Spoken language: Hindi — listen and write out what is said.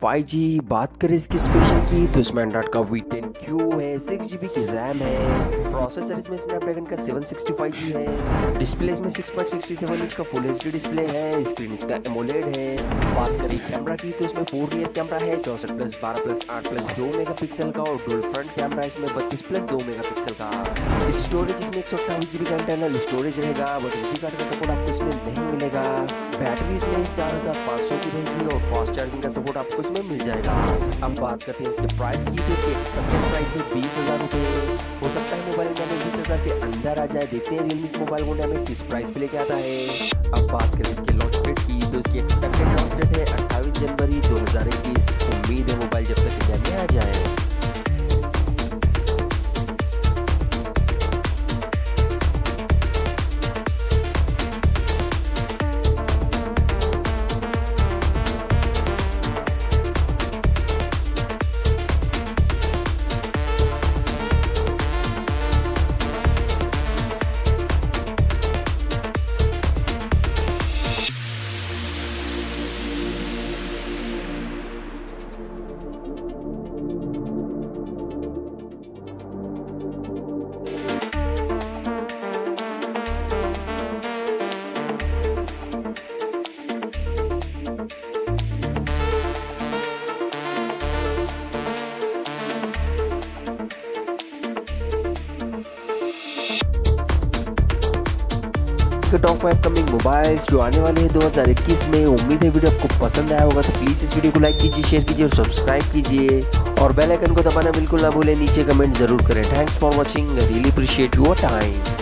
5G बात करें इसकी स्पेशल की तो इसमें एंड्रॉइड का V10Q है, 6GB की रैम है, प्रोसेसर इसमें स्नैपड्रैगन का 765G है, डिस्प्ले इसमें 6.67 इंच का फुल HD डिस्प्ले है, स्क्रीन इसका एमोलेड है। बात करें कैमरा की तो इसमें 4 रियर कैमरा है, 64 प्लस 12 प्लस 8 प्लस 2 मेगापिक्सल का, और डुअल फ्रंट कैमरा इसमें 32 प्लस 2 मेगापिक्सल का। स्टोरेज इसमें 128GB का इंटरनल स्टोरेज रहेगा, बट SD कार्ड का सपोर्ट आपको इसमें नहीं मिलेगा। बैटरी इसमें 4500 की रहेगी और फास्ट चार्जिंग का सपोर्ट आपको इसमें मिल जाएगा। अब बात करते हैं इसके प्राइस की तो इसकी एक्सपेक्टेड प्राइस है 20,000 रुपये। हो सकता है मोबाइल इंडिया में 20,000 के अंदर आ जाए। देखते हैं रियलमी इस मोबाइल को इंडिया में किस प्राइस पे लेके आता है। अब बात करें इसके लॉन्च डेट की तो इसकी एक्सपेक्टेड लॉन्च डेट है 28 जनवरी 2021। उम्मीद है मोबाइल जब तक इंडिया में आ जाए। टॉप 5 कमिंग मोबाइल्स जो आने वाले हैं 2021 में। उम्मीद है वीडियो आपको पसंद आया होगा, तो प्लीज़ इस वीडियो को लाइक कीजिए, शेयर कीजिए और सब्सक्राइब कीजिए, और बेल आइकन को दबाना बिल्कुल ना भूलें। नीचे कमेंट जरूर करें। Thanks for watching, really appreciate your time.